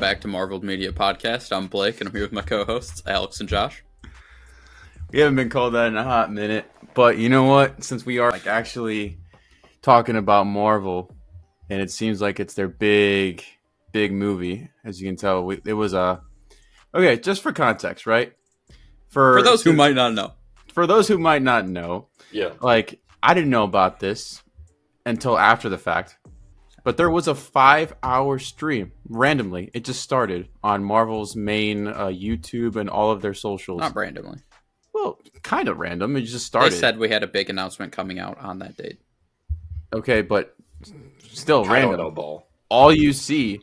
back to Marveled Media Podcast. I'm Blake, and I'm here with my co-hosts, Alex and Josh. We haven't been called that in a hot minute, but you know what? Since we are actually talking about Marvel, and it seems like it's their big movie, as you can tell, it was okay. Just for context, right? For those who might not know, yeah, like I didn't know about this until after the fact. But there was a 5-hour stream randomly. It just started on Marvel's main YouTube and all of their socials. Not randomly. Well, kind of random. It just started. They said we had a big announcement coming out on that date. Okay, but still random. All you see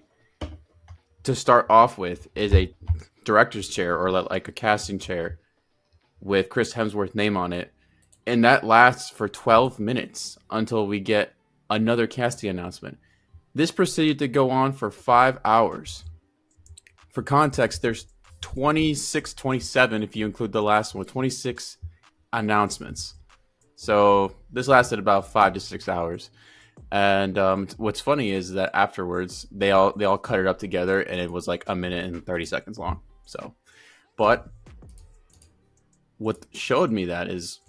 to start off with is a director's chair or like a casting chair with Chris Hemsworth's name on it. And that lasts for 12 minutes until we get another casting announcement. This proceeded to go on for 5 hours. For context, there's 27 if you include the last one, 26 announcements. So this lasted about 5 to 6 hours. And what's funny is that afterwards they all cut it up together, and it was like a minute and 30 seconds long. So, but what showed me that is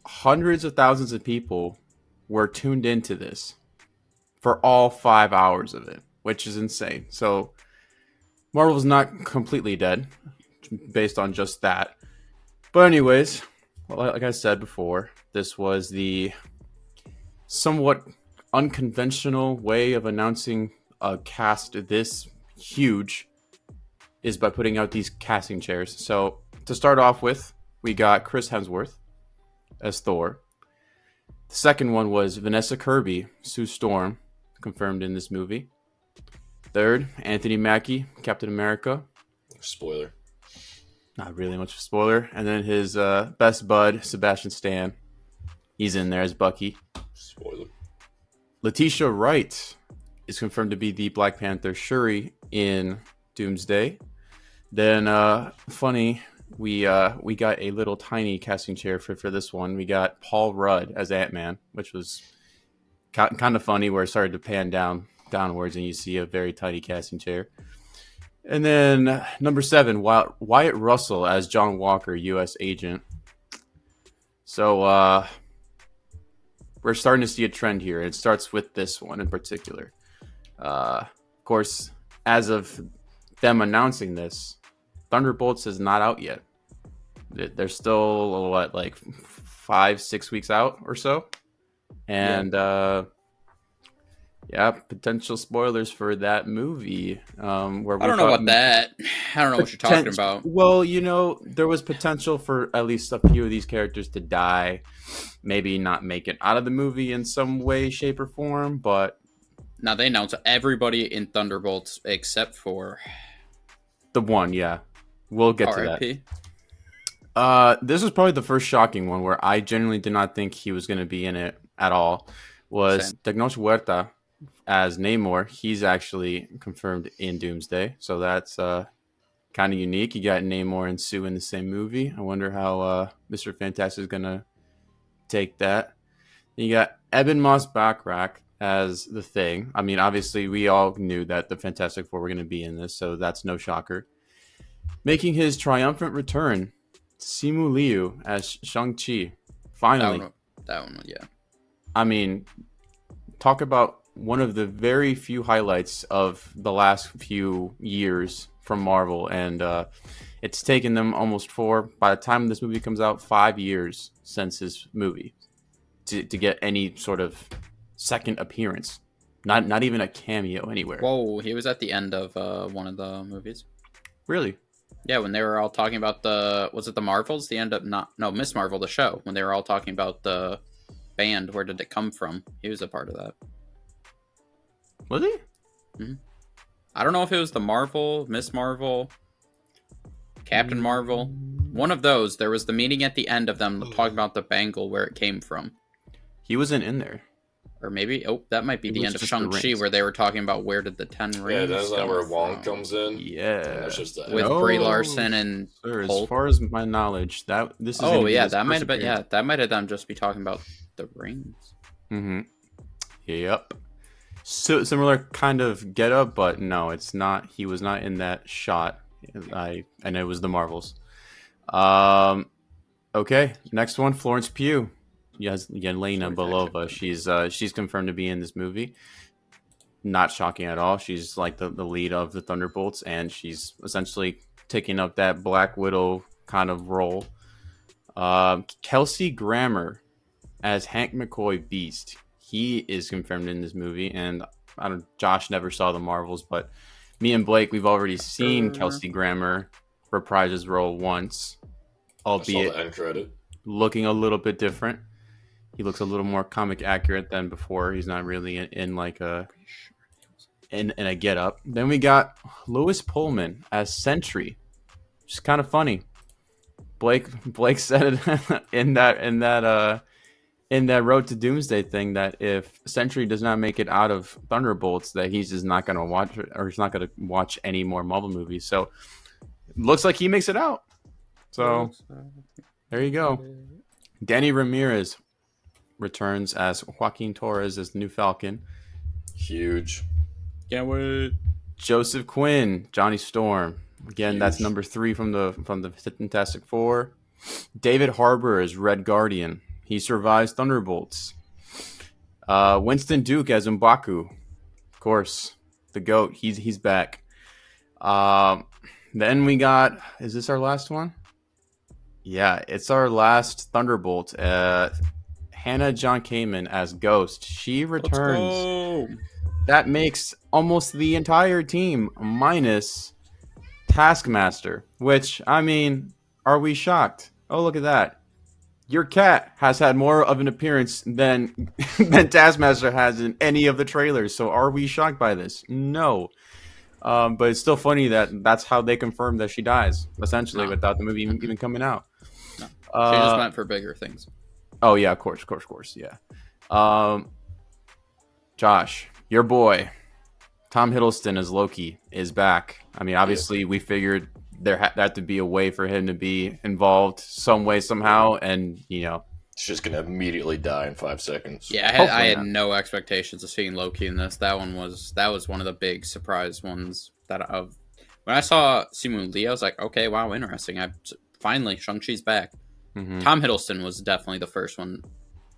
hundreds of thousands of people were tuned into this for all 5 hours of it, which is insane. So Marvel's not completely dead based on just that. But anyways, like I said before, this was the somewhat unconventional way of announcing a cast this huge is by putting out these casting chairs. So to start off with, we got Chris Hemsworth as Thor. The second one was Vanessa Kirby, Sue Storm, confirmed in this movie. Third, Anthony Mackie, Captain America. Spoiler. Not really much of a spoiler. And then his best bud, Sebastian Stan. He's in there as Bucky. Spoiler. Letitia Wright is confirmed to be the Black Panther Shuri in Doomsday. Then, funny, we got a little tiny casting chair for this one. We got Paul Rudd as Ant-Man, which was kind of funny, where it started to pan downwards and you see a very tiny casting chair. And then number 7, Wyatt Russell as John Walker, U.S. agent. So we're starting to see a trend here. It starts with this one in particular. Of course, as of them announcing this, Thunderbolts is not out yet. They're still, like 5-6 weeks out or so. And potential spoilers for that movie. I don't know about that. I don't know what you're talking about. Well, there was potential for at least a few of these characters to die, maybe not make it out of the movie in some way, shape, or form. But now they announced everybody in Thunderbolts except for the one. Yeah, we'll get R.I.P. to that. This was probably the first shocking one where I genuinely did not think he was going to be in it at all. Was Tecnos Huerta as Namor. He's actually confirmed in Doomsday, so that's kind of unique. You got Namor and Sue in the same movie. I wonder how Mr. Fantastic is going to take that. You got Eben Moss-Backrack as the Thing. I mean, obviously, we all knew that the Fantastic Four were going to be in this, so that's no shocker. Making his triumphant return, Simu Liu as Shang-Chi. Finally. That one, yeah. I mean, talk about one of the very few highlights of the last few years from Marvel. And it's taken them almost by the time this movie comes out, 5 years since his movie to get any sort of second appearance. Not even a cameo anywhere. Whoa, he was at the end of one of the movies. Really? Yeah, when they were all talking about was it the Marvels? The end of Miss Marvel, the show. When they were all talking about the band, where did it come from? He was a part of that. Was he? Mm-hmm. I don't know if it was the Marvel, Miss Marvel, Captain Marvel. One of those. There was the meeting at the end of them talking about the bangle, where it came from. He wasn't in there. Or maybe, that might be the end of Shang-Chi, where they were talking about where did the 10 rings Yeah, that's not where Wong comes in. Yeah. With Brie Larson and sir, as far as my knowledge, that might have been, that might have them just be talking about the rings. Mm-hmm. Yep. similar kind of getup, but no, it's not. He was not in that shot. And it was the Marvels. Okay, next one, Florence Pugh. Yes, Yelena Belova. She's confirmed to be in this movie. Not shocking at all. She's like the lead of the Thunderbolts, and she's essentially taking up that Black Widow kind of role. Kelsey Grammer as Hank McCoy Beast. He is confirmed in this movie, and Josh never saw the Marvels, but me and Blake, we've already seen Kelsey Grammer reprise his role once, albeit I saw the end credit. Looking a little bit different. He looks a little more comic accurate than before. He's not really in a get up. Then we got Louis Pullman as Sentry, which is kind of funny. Blake said it in that Road to Doomsday thing that if Sentry does not make it out of Thunderbolts, that he's just not going to watch it, or he's not going to watch any more Marvel movies. So looks like he makes it out. So there you go. Danny Ramirez returns as Joaquin Torres as the new Falcon. Huge. Can't wait. Joseph Quinn, Johnny Storm. Again, Huge. That's number 3 from the Fantastic Four. David Harbour as Red Guardian. He survives Thunderbolts. Winston Duke as M'Baku. Of course, the GOAT. He's back. Then we got... Is this our last one? Yeah, it's our last Thunderbolt. Hannah John Kamen as Ghost. She returns. That makes almost the entire team minus Taskmaster. Which, I mean, are we shocked? Oh, look at that. Your cat has had more of an appearance than Taskmaster has in any of the trailers. So are we shocked by this? No. But it's still funny that's how they confirmed that she dies, essentially, without the movie even coming out. No. She just went for bigger things. Oh, yeah, of course, yeah. Josh, your boy, Tom Hiddleston as Loki, is back. I mean, obviously, we figured there had to be a way for him to be involved some way, somehow, and, you know. He's just going to immediately die in 5 seconds. Yeah, I had no expectations of seeing Loki in this. That was one of the big surprise ones when I saw Simu Lee, I was like, okay, wow, interesting. Finally, Shang-Chi's back. Mm-hmm. Tom Hiddleston was definitely the first one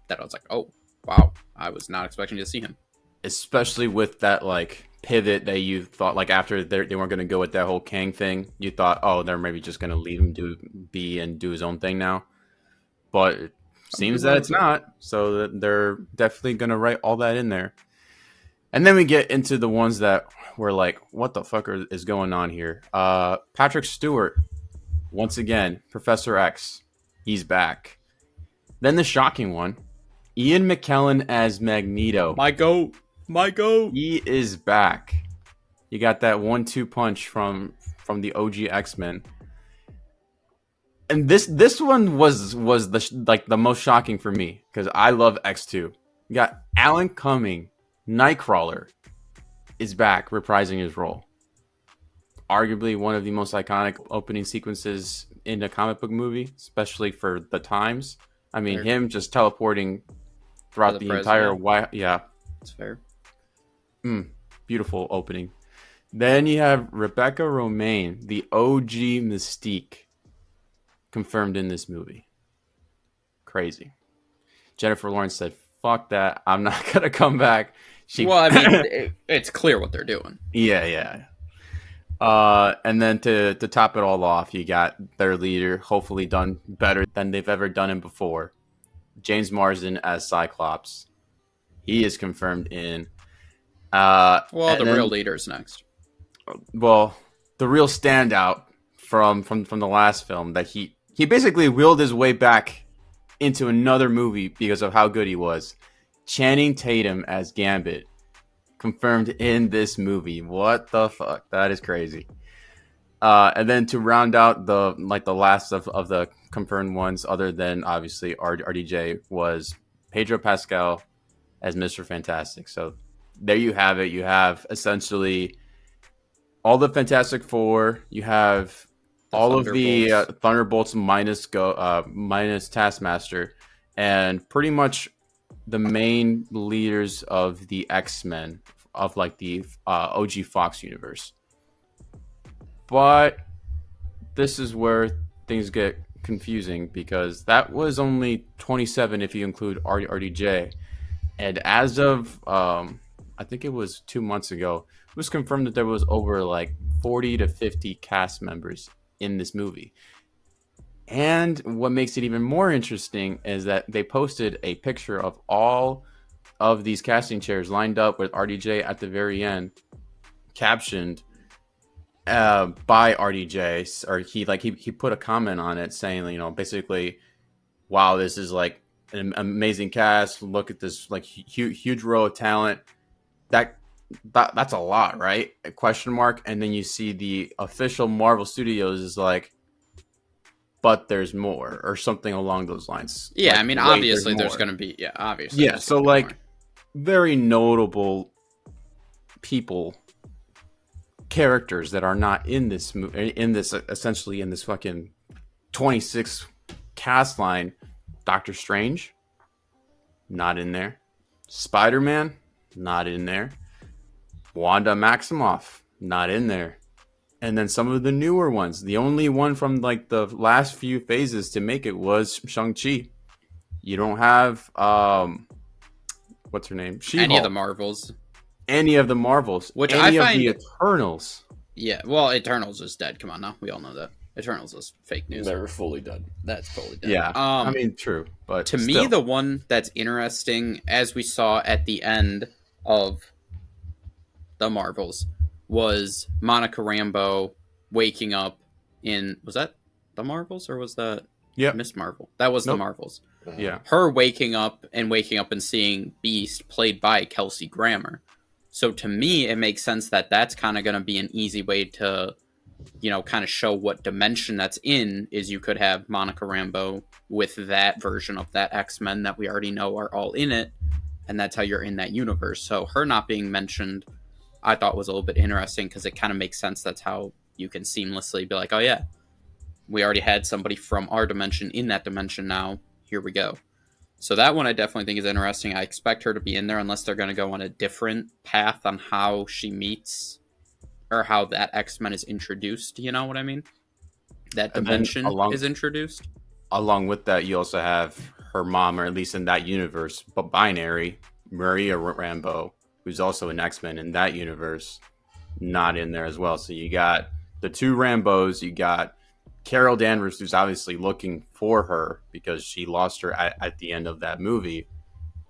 that I was like, oh, wow, I was not expecting to see him. Especially with that, like, pivot that you thought, like, after they weren't going to go with that whole Kang thing, you thought, oh, they're maybe just going to leave him do his own thing now. But it seems that it's not, so that they're definitely going to write all that in there. And then we get into the ones that were like, what the fuck is going on here? Patrick Stewart, once again, Professor X, he's back. Then the shocking one, Ian McKellen as Magneto. My goat. He is back. You got that 1-2 punch from the OG X-Men. And this one was the most shocking for me because I love X2. You got Alan Cumming, Nightcrawler, is back reprising his role. Arguably one of the most iconic opening sequences in a comic book movie, especially for the times. I mean, him just teleporting throughout the entire It's fair. Beautiful opening. Then you have Rebecca Romaine, the OG Mystique, confirmed in this movie. Crazy. Jennifer Lawrence said, fuck that, I'm not gonna come back. Well, I mean, it's clear what they're doing. Yeah. And then to top it all off, you got their leader, hopefully done better than they've ever done him before, James Marsden as Cyclops. He is confirmed in. Real leader's next. Well, the real standout from the last film that he basically willed his way back into another movie because of how good he was. Channing Tatum as Gambit, confirmed in this movie. What the fuck? That is crazy. And then to round out the last of the confirmed ones, other than obviously RDJ, was Pedro Pascal as Mr. Fantastic. So there you have it. You have essentially all the Fantastic Four. You have all of the Thunderbolts minus Taskmaster, and pretty much the main leaders of the X-Men of like the OG Fox universe. But this is where things get confusing, because that was only 27 if you include RDJ. And as of I think it was 2 months ago, it was confirmed that there was over like 40 to 50 cast members in this movie. And what makes it even more interesting is that they posted a picture of all of these casting chairs lined up with RDJ at the very end, captioned by RDJ, or he put a comment on it saying, you know, basically, wow, this is like an amazing cast. Look at this like huge row of talent. That's a lot, right? A question mark. And then you see the official Marvel Studios is like, but there's more, or something along those lines. Yeah, like, I mean, wait, obviously there's going to be, obviously. Yeah, so like very notable people, characters that are not in this essentially in this fucking 26 cast line. Doctor Strange, not in there. Spider-Man, not in there. Wanda Maximoff, not in there. And then some of the newer ones. The only one from like the last few phases to make it was Shang-Chi. You don't have what's her name? She-Hulk. Any of the Marvels. Any of the Marvels. Which any I find of the Eternals. Yeah, well, Eternals is dead. Come on now. We all know that. Eternals is fake news. They're fully dead. That's fully dead. Yeah. I mean, true. But to still. me, the one that's interesting, as we saw at the end of the Marvels, was Monica Rambeau waking up in, was that the Marvels, or was that Miss Marvel? That was the Marvels. Yeah. Her waking up and seeing Beast played by Kelsey Grammer. So to me, it makes sense that that's kind of going to be an easy way to, you know, kind of show what dimension that's in. Is you could have Monica Rambeau with that version of that X-Men that we already know are all in it, and that's how you're in that universe. So her not being mentioned, I thought was a little bit interesting, because it kind of makes sense. That's how you can seamlessly be like, oh yeah, we already had somebody from our dimension in that dimension, now here we go. So that one I definitely think is interesting. I expect her to be in there, unless they're going to go on a different path on how she meets, or how that X-Men is introduced, you know what I mean? That dimension is introduced. Along with that, you also have her mom, or at least in that universe, but binary, Maria Rambeau, who's also an X-Men in that universe, not in there as well. So you got the two Rambeaus, you got Carol Danvers, who's obviously looking for her because she lost her at the end of that movie.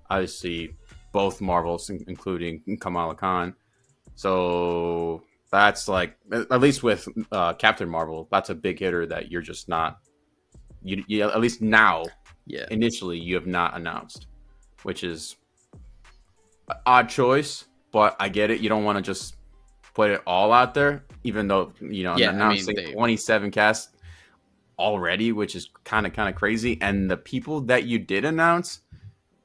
Obviously, both Marvels, including Kamala Khan. So that's like, at least with Captain Marvel, that's a big hitter that you're just not, you at least now, initially, you have not announced, which is an odd choice, but I get it. You don't want to just put it all out there, even though, you know, announcing 27 casts already, which is kind of crazy. And the people that you did announce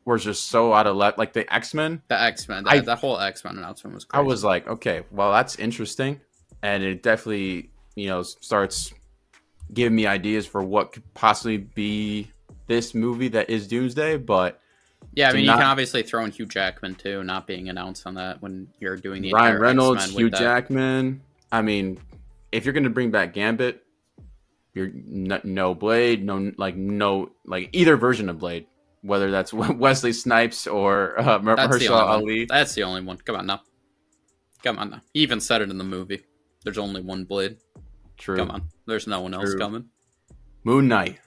were just so out of left, like the X-Men. The whole X-Men announcement was crazy. I was like, okay, well, that's interesting, and it definitely, you know, starts giving me ideas for what could possibly be this movie that is Doomsday. But yeah, I mean, you can obviously throw in Hugh Jackman too, not being announced on that when you're doing the Ryan entire Reynolds, X-Men Hugh Jackman. I mean, if you're going to bring back Gambit, you're no Blade, no either version of Blade, whether that's Wesley Snipes or Mahershala Ali. That's the only one. Come on now. He even said it in the movie. There's only one Blade. True. Come on. There's no one else coming. Moon Knight.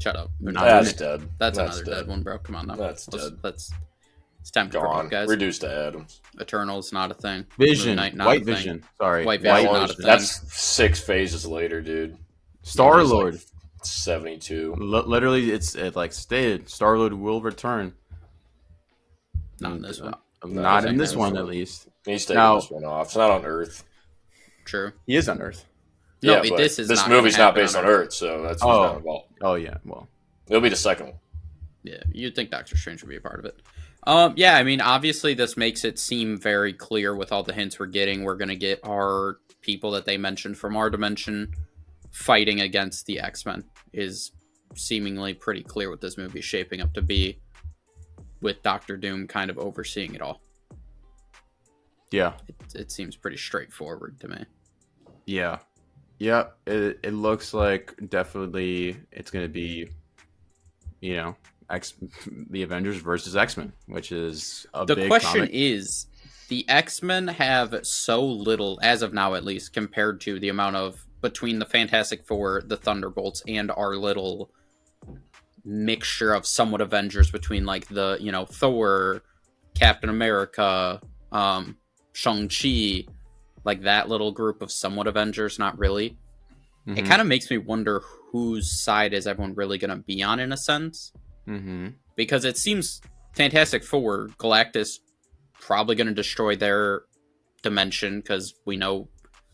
Shut up. That's dead. That's another dead one, bro. Come on now. That's dead. It's time to grow up, guys. Reduced to atoms. Eternal's not a thing. Vision. White a Vision. Thing. Sorry. White Vision, not a thing. That's 6 phases later, dude. Star-Lord. Like 72. Literally, it like stated, Star-Lord will return. Not in this one. Not in this one, at least. He's taking this one off. It's not on Earth. True. He is on Earth. No, yeah, this movie's not based on Earth, so that's not involved. Oh, yeah, well. It'll be the second one. Yeah, you'd think Doctor Strange would be a part of it. Yeah, I mean, obviously this makes it seem very clear with all the hints we're getting. We're going to get our people that they mentioned from our dimension fighting against the X-Men. Is seemingly pretty clear what this movie is shaping up to be, with Doctor Doom kind of overseeing it all. Yeah. It seems pretty straightforward to me. Yeah. Yeah. It looks like definitely it's going to be, you know, X the Avengers versus X-Men, which is a The big question comic. is, the X-Men have so little, as of now at least, compared to the amount of between the Fantastic Four, the Thunderbolts, and our little mixture of somewhat Avengers between like the, Thor, Captain America, Shang-Chi, like that little group of somewhat Avengers, not really. It Mm-hmm. kind of makes me wonder whose side is everyone really going to be on in a sense. Mm-hmm. Because it seems Fantastic Four, Galactus probably going to destroy their dimension because we know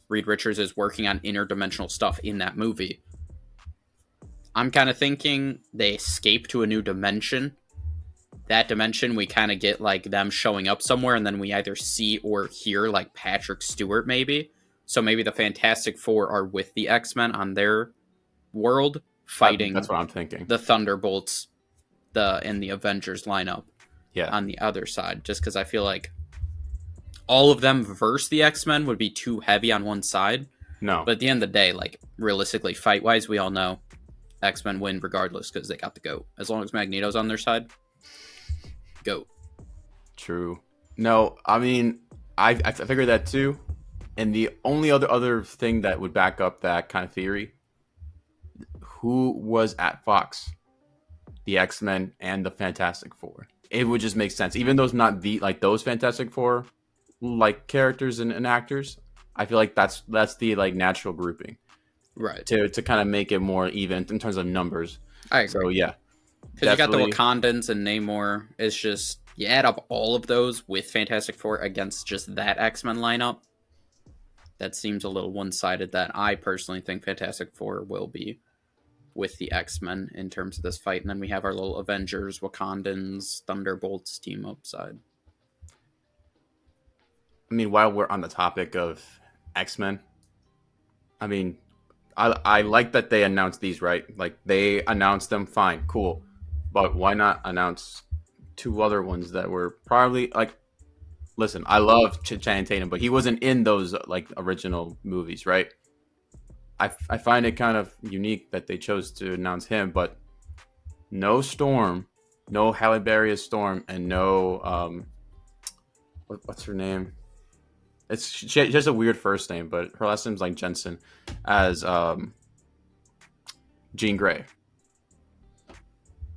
Reed Richards is working on interdimensional stuff in that movie. I'm kind of thinking they escape to a new dimension. That dimension, we kind of get like them showing up somewhere, and then we either see or hear like Patrick Stewart, maybe. So maybe the Fantastic Four are with the X-Men on their world fighting. That's what I'm thinking. The Thunderbolts, and the Avengers lineup. Yeah. On the other side, just because I feel like all of them versus the X-Men would be too heavy on one side. No. But at the end of the day, like realistically, fight-wise, we all know X-Men win regardless because they got the GOAT. As long as Magneto's on their side, GOAT. True. No, I mean, I figured that too. And the only other thing that would back up that kind of theory, who was at Fox? The X-Men and the Fantastic Four. It would just make sense. Even though it's not those Fantastic Four like characters and actors, I feel like that's the like natural grouping. Right. To kind of make it more even in terms of numbers. I agree. So yeah. Because you got the Wakandans and Namor. It's just you add up all of those with Fantastic Four against just that X-Men lineup. That seems a little one-sided. That I personally think Fantastic Four will be with the X-Men in terms of this fight. And then we have our little Avengers, Wakandans, Thunderbolts team up side. I mean, while we're on the topic of X-Men, I mean, I like that they announced these, right? Like, they announced them, fine, cool. But why not announce two other ones that were probably, like, listen, I love Channing Tatum, but he wasn't in those, like, original movies, right? I find it kind of unique that they chose to announce him, but no Storm, no Halle Berry as Storm, and no what's her name? She has a weird first name, but her last name's like Jensen as Jean Grey.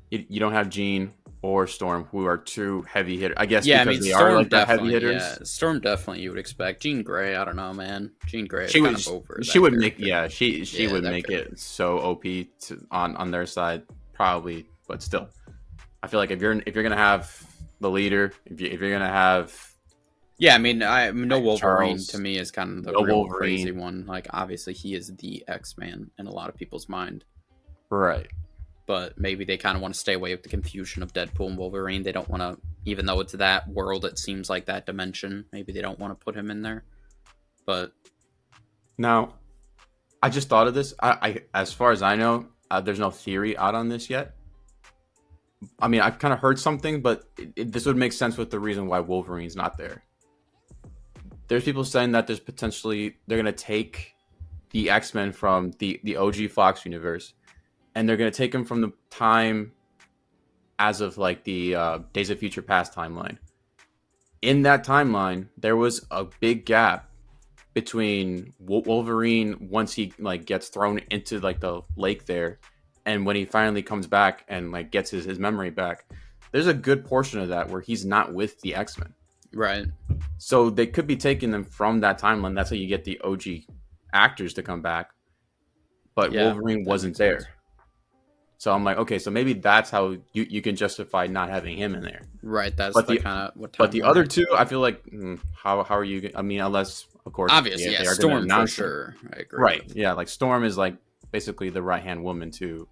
You don't have Jean or Storm, who are two heavy hitters. I guess because they Storm are like the heavy definitely, hitters. Yeah, Storm definitely you would expect. Jean Grey, I don't know, man. Jean Grey is She kind was of over. she would character. make she would make it so OP on their side probably, but still, I feel like if you're gonna have the leader, if you're gonna have yeah, I mean, no Wolverine Charles, to me is kind of the no real Wolverine. crazy one. Like, obviously, he is the X-Man in a lot of people's mind. Right. But maybe they kind of want to stay away with the confusion of Deadpool and Wolverine. They don't want to, even though it's that world, it seems like that dimension. Maybe they don't want to put him in there. But now, I just thought of this. I as far as I know, there's no theory out on this yet. I mean, I've kind of heard something, but this would make sense with the reason why Wolverine's not there. There's people saying that there's potentially they're gonna take the X-Men from the OG Fox universe, and they're gonna take them from the time as of like the Days of Future Past timeline. In that timeline, there was a big gap between Wolverine once he like gets thrown into like the lake there, and when he finally comes back and like gets his memory back. There's a good portion of that where he's not with the X-Men. right. So they could be taking them from that timeline. That's how you get the OG actors to come back. But Yeah, Wolverine that wasn't makes there. sense. So I'm like, okay, so maybe that's how you can justify not having him in there. Right. That's But the the- kind of what. But the timeline. other two, I feel like, how are you? I mean, unless of course, obviously, they yeah, are gonna Storm for announce it. sure. I agree. Right? Yeah, like Storm is like basically the right hand woman to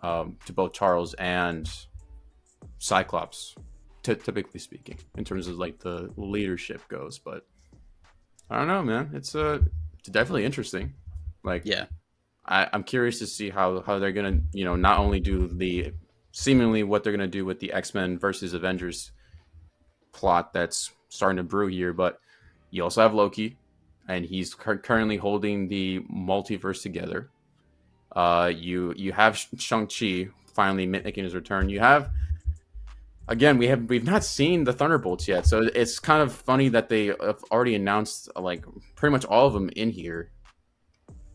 both Charles and Cyclops, typically speaking, in terms of like the leadership goes. But I don't know, man. It's definitely interesting. Like, Yeah. I'm curious to see how they're gonna, not only do the seemingly what they're gonna do with the X-Men versus Avengers plot that's starting to brew here. But you also have Loki, and he's currently holding the multiverse together. You have Shang-Chi finally making his return. You have, again, we've not seen the Thunderbolts yet, so it's kind of funny that they have already announced like pretty much all of them in here.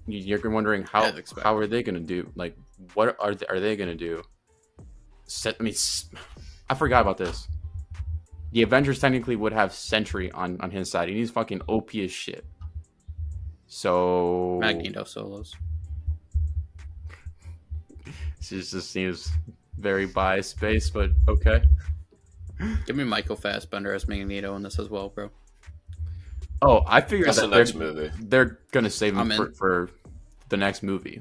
You're wondering how are they going to do? Like, what are they going to do? I forgot about this. The Avengers technically would have Sentry on his side. He's fucking OP as shit. So Magneto solos. This just seems very biased based, but okay. Give me Michael Fassbender as Magneto in this as well, bro. Oh, I figured that's that the next movie. They're gonna save him for the next movie.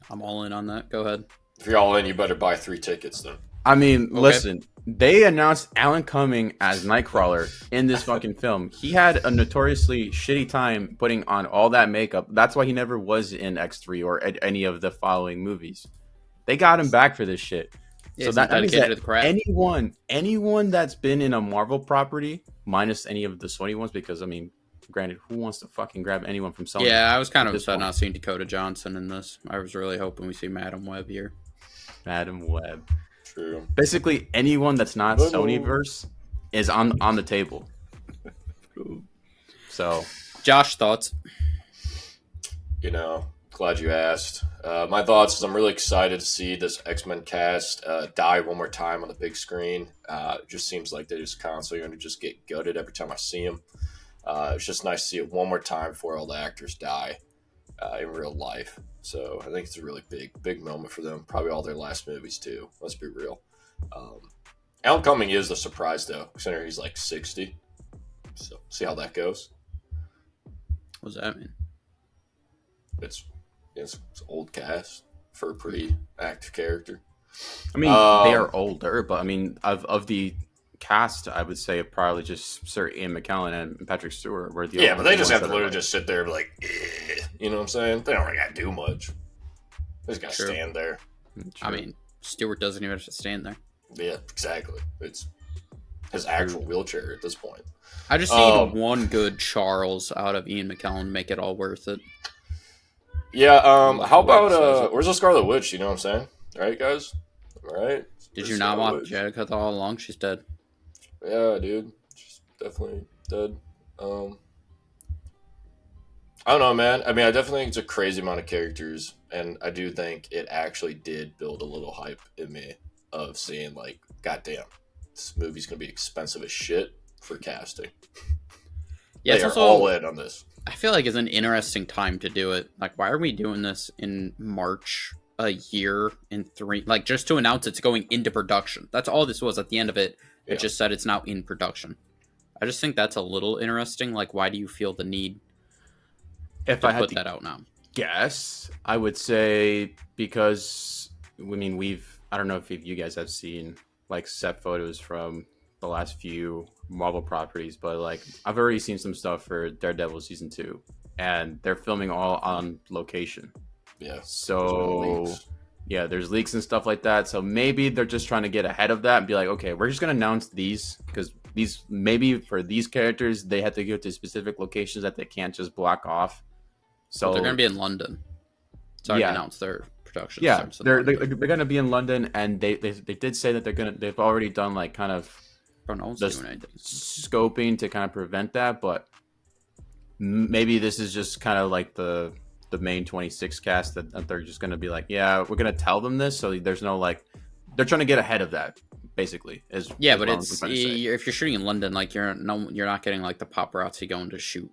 I'm all in on that. Go ahead. If you're all in, you better buy 3 tickets then. I mean, listen, they announced Alan Cumming as Nightcrawler in this fucking film. He had a notoriously shitty time putting on all that makeup. That's why he never was in X3 or any of the following movies. They got him back for this shit. Yeah, so that means that anyone that's been in a Marvel property, minus any of the Sony ones, because I mean, granted, who wants to fucking grab anyone from Sony? Yeah, I was kind of upset not seeing Dakota Johnson in this. I was really hoping we see Madam Web here. Madam Web. True. Basically, anyone that's not Sonyverse is on the table. So, Josh, thoughts? Glad you asked. My thoughts is I'm really excited to see this X-Men cast die one more time on the big screen. It just seems like they're just constantly going to just get gutted every time I see them. It's just nice to see it one more time before all the actors die in real life. So I think it's a really big moment for them. Probably all their last movies too. Let's be real. Alan Cumming is the surprise though, considering he's like 60. So see how that goes. What does that mean? It's old cast for a pretty active character. I mean, they are older, but I mean, of the cast, I would say probably just Sir Ian McKellen and Patrick Stewart were the but they just have to literally just sit there and be like, you know what I'm saying? They don't really got to do much. They just got to stand there. True. I mean, Stewart doesn't even have to stand there. Yeah, exactly. It's his actual wheelchair at this point. I just need one good Charles out of Ian McKellen to make it all worth it. Yeah, how about, where's the Scarlet Witch? You know what I'm saying? All right, guys? All right? Did you not want Jenica all along? She's dead. Yeah, dude. She's definitely dead. I don't know, man. I mean, I definitely think it's a crazy amount of characters, and I do think it actually did build a little hype in me of seeing, like, goddamn, this movie's going to be expensive as shit for casting. Yeah, they are all in on this. I feel like it's an interesting time to do it. Like, why are we doing this in March, a year in 3? Like, just to announce it's going into production. That's all this was. At the end of it, it just said it's now in production. I just think that's a little interesting. Like, why do you feel the need to put that out now? Guess I would say because I mean I don't know if you guys have seen like set photos from the last few Marvel properties, but like I've already seen some stuff for Daredevil season 2, and they're filming all on location. Yeah. So yeah, there's leaks and stuff like that. So maybe they're just trying to get ahead of that and be like, okay, we're just gonna announce these because these maybe for these characters they have to go to specific locations that they can't just block off. So they're gonna be in London. It's already announced their production. Yeah, they're gonna be in London, and they did say that they've already done like kind of scoping to kind of prevent that, but maybe this is just kind of like the main 26 cast that they're just going to be like, yeah, we're going to tell them this, so there's no like they're trying to get ahead of that basically but it's if you're shooting in London, like you're not getting like the paparazzi going to shoot.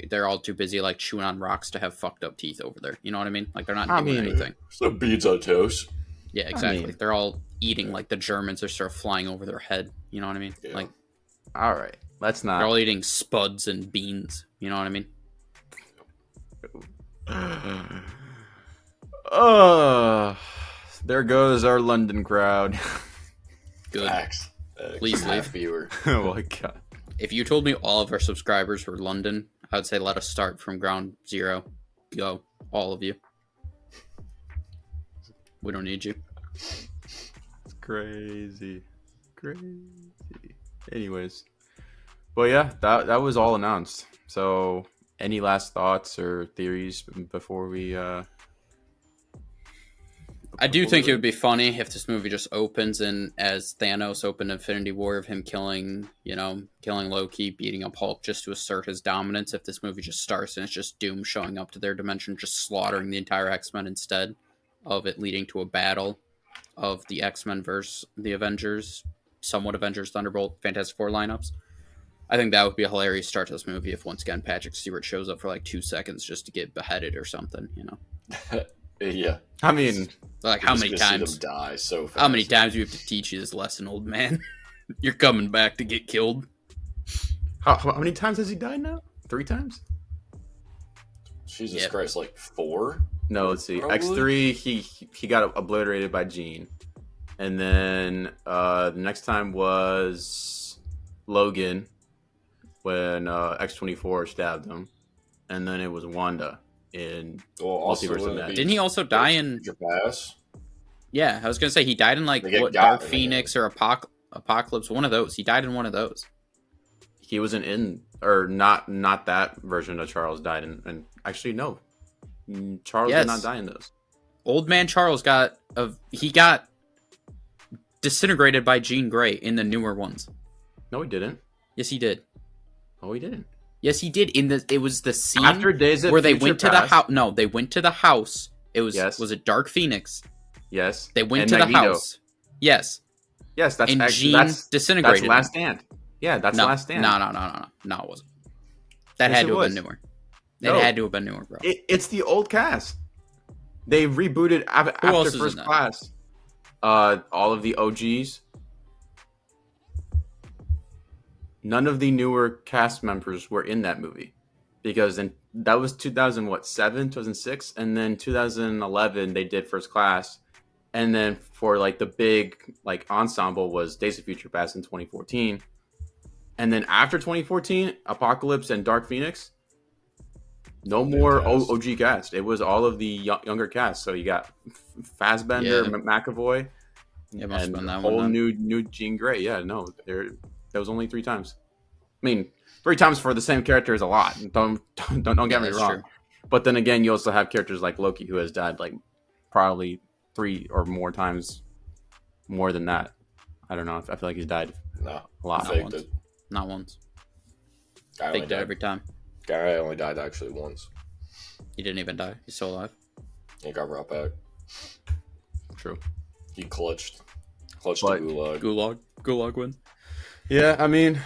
They're all too busy like chewing on rocks to have fucked up teeth over there, you know what I mean? Like they're not doing anything. Some beads on toast. Yeah, exactly. They're all eating like the Germans are sort of flying over their head. You know what I mean? Yeah. Like, all right, let's not. They're all eating spuds and beans. You know what I mean? There goes our London crowd. Good. Facts. Please leave. Viewer. Oh my god. If you told me all of our subscribers were London, I would say let us start from ground zero. Go, all of you. We don't need you. It's crazy. Anyways, But yeah, that was all announced. So, any last thoughts or theories before we? I do think it would be funny if this movie just opens and as Thanos opened Infinity War of him killing Loki, beating up Hulk just to assert his dominance. If this movie just starts and it's just Doom showing up to their dimension, just slaughtering the entire X-Men instead of it leading to a battle of the X-Men versus the Avengers, somewhat Avengers, Thunderbolt, Fantastic Four lineups. I think that would be a hilarious start to this movie if once again Patrick Stewart shows up for like 2 seconds just to get beheaded or something, Yeah. I mean, like how many times? See them die so fast. How many times do we have to teach you this lesson, old man? You're coming back to get killed. How many times has he died now? 3 times? Jesus Christ, like 4? No, let's see. Probably? X3, he got obliterated by Jean, and then the next time was Logan when X-24 stabbed him, and then it was Wanda in Multiverse of Madness. Didn't he also die in Future Past? Yeah, I was gonna say he died in like Dark Phoenix or Apocalypse, one of those. He died in one of those. He wasn't in, or not that version of Charles died in, and actually no, Charles did not die in those. Old man Charles got disintegrated by Jean Grey in the newer ones. No, he didn't. Yes, he did. Oh, he didn't. Yes, he did. It was the scene after Days of where they Future went to Past. the house. No, they went to the house. It was was it Dark Phoenix? Yes. They went and to Magneto. the house. Yes. Yes, that's and actually, Jean disintegrated. That's Last Stand. Yeah, that's Last Stand. No, it wasn't. That had to have been newer. It had to have been newer, bro. It's the old cast. They rebooted after First Class. All of the OGs. None of the newer cast members were in that movie, because that was 2006, and then 2011 they did First Class, and then for like the big like ensemble was Days of Future Past in 2014, and then after 2014, Apocalypse and Dark Phoenix. No more OG cast. It was all of the younger cast. So you got Fassbender, McAvoy, must have been that whole new Jean Grey. Yeah, no, that was only 3 times. I mean, 3 times for the same character is a lot. Don't get me wrong. True. But then again, you also have characters like Loki who has died like probably 3 or more times, more than that. I don't know. I feel like he's died a lot. Not once. Faked it every time. Guy only died actually once. He didn't even die. He's still alive. He got brought back. True. He clutched the gulag. Gulag win. Yeah, I mean,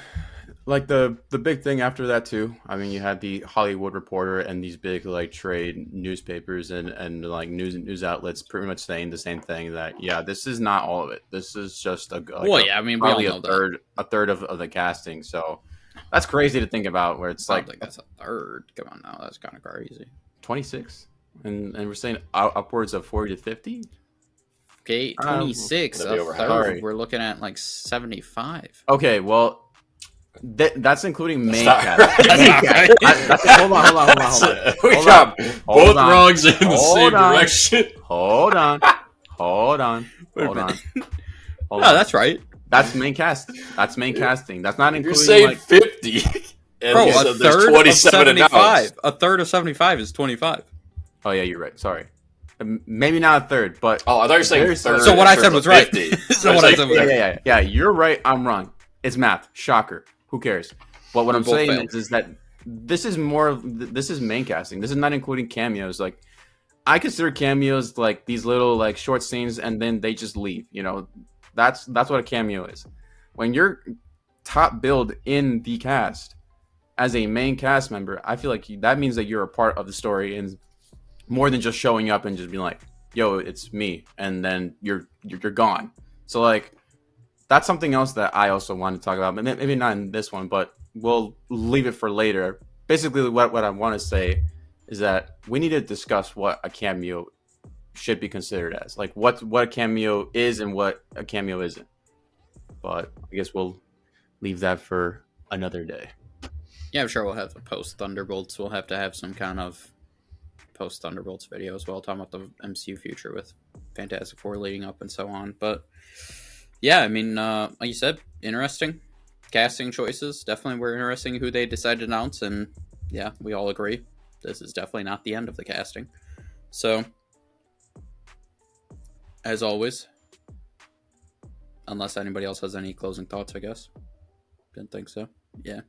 like the big thing after that too. I mean, you had the Hollywood Reporter and these big like trade newspapers and like news outlets pretty much saying the same thing, that this is not all of it. This is just probably a third of the casting. So that's crazy to think about. Where it's like that's a third. Come on now, that's kind of crazy. 26, and we're saying upwards of 40 to 50. Okay, 26. A third. We're looking at like 75. Okay, well. That's including main cast. Hold on. We got both wrongs in the same direction. Hold on. No, that's right. That's main cast. That's main casting. That's not including. You're saying 50. Bro, a third of 75. A third of 75 is 25. Oh yeah, you're right. Sorry. Maybe not a third, but I thought you were saying third. So what I said was right. Yeah. You're right. I'm wrong. It's math. Shocker. Who cares? But what I'm saying is that this is main casting. This is not including cameos. Like, I consider cameos like these little like short scenes and then they just leave. You know, that's what a cameo is. When you're top billed in the cast as a main cast member, I feel like that means that you're a part of the story, and more than just showing up and just being like, "Yo, it's me," and then you're gone. So like. That's something else that I also want to talk about. Maybe not in this one, but we'll leave it for later. Basically, what I want to say is that we need to discuss what a cameo should be considered as. Like, what a cameo is and what a cameo isn't. But I guess we'll leave that for another day. Yeah, I'm sure we'll have a post-Thunderbolts. We'll have to have some kind of post-Thunderbolts video as well, talking about the MCU future with Fantastic Four leading up and so on. But... yeah, I mean, like you said, interesting. casting choices definitely were interesting who they decided to announce, and yeah, we all agree this is definitely not the end of the casting. So, as always, unless anybody else has any closing thoughts, I guess. Didn't think so. Yeah.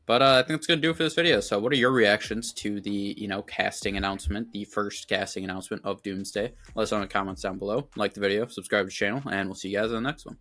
But I think that's going to do it for this video. So what are your reactions to the, casting announcement, the first casting announcement of Doomsday? Let us know in the comments down below. Like the video, subscribe to the channel, and we'll see you guys in the next one.